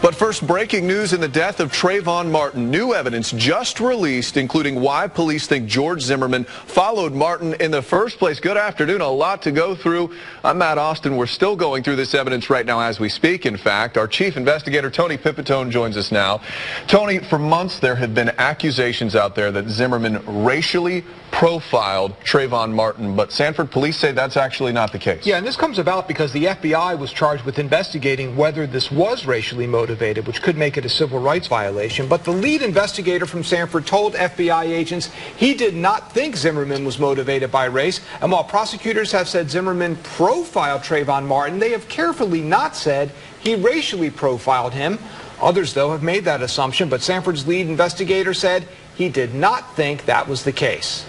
But first, breaking news in the death of Trayvon Martin. New evidence just released, including why police think George Zimmerman followed Martin in the first place. Good afternoon. A lot to go through. I'm Matt Austin. We're still going through this evidence right now as we speak. In fact, our chief investigator, Tony Pipitone, joins us now. Tony, for months there have been accusations out there that Zimmerman racially profiled Trayvon Martin, but Sanford police say that's actually not the case. Yeah, and this comes about because the FBI was charged with investigating whether this was racially motivated, which could make it a civil rights violation. But the lead investigator from Sanford told FBI agents he did not think Zimmerman was motivated by race. And while prosecutors have said Zimmerman profiled Trayvon Martin, they have carefully not said he racially profiled him. Others, though, have made that assumption, but Sanford's lead investigator said he did not think that was the case.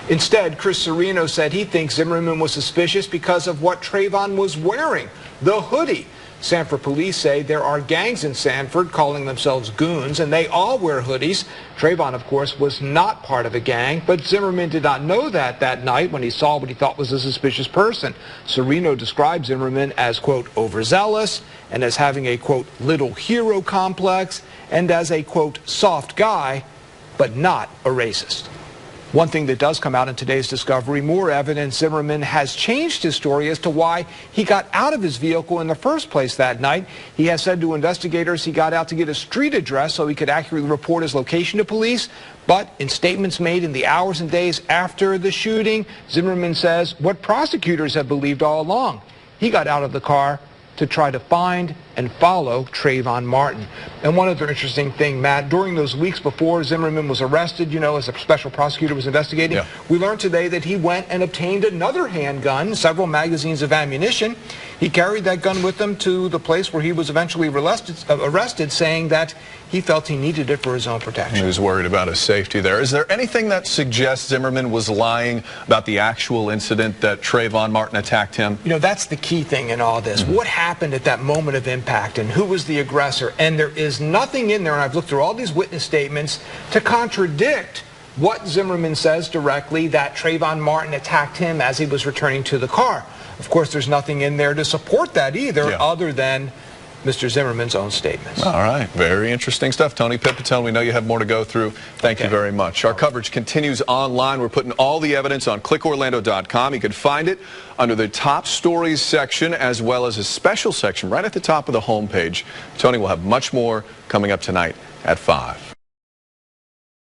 Instead, Chris Serino said he thinks Zimmerman was suspicious because of what Trayvon was wearing, the hoodie. Sanford police say there are gangs in Sanford calling themselves goons, and they all wear hoodies. Trayvon, of course, was not part of a gang, but Zimmerman did not know that night when he saw what he thought was a suspicious person. Serino described Zimmerman as, quote, overzealous, and as having a, quote, little hero complex, and as a, quote, soft guy, but not a racist. One thing that does come out in today's discovery, more evidence Zimmerman has changed his story as to why he got out of his vehicle in the first place that night. He has said to investigators he got out to get a street address so he could accurately report his location to police. But in statements made in the hours and days after the shooting, Zimmerman says what prosecutors have believed all along. He got out of the car to try to find and follow Trayvon Martin. And one other interesting thing, Matt, during those weeks before Zimmerman was arrested, you know, as a special prosecutor was investigating, we learned today that he went and obtained another handgun, several magazines of ammunition. He carried that gun with him to the place where he was eventually arrested, saying that he felt he needed it for his own protection. He was worried about his safety there. Is there anything that suggests Zimmerman was lying about the actual incident that Trayvon Martin attacked him? You know, that's the key thing in all this. What happened at that moment of impact and who was the aggressor? And there is nothing in there, and I've looked through all these witness statements, to contradict what Zimmerman says directly, that Trayvon Martin attacked him as he was returning to the car. Of course, there's nothing in there to support that either, other than Mr. Zimmerman's own statements. All right. Very interesting stuff. Tony Pipitone, we know you have more to go through. Thank you very much. Our coverage continues online. We're putting all the evidence on clickorlando.com. You can find it under the top stories section, as well as a special section right at the top of the homepage. Tony will have much more coming up tonight at 5.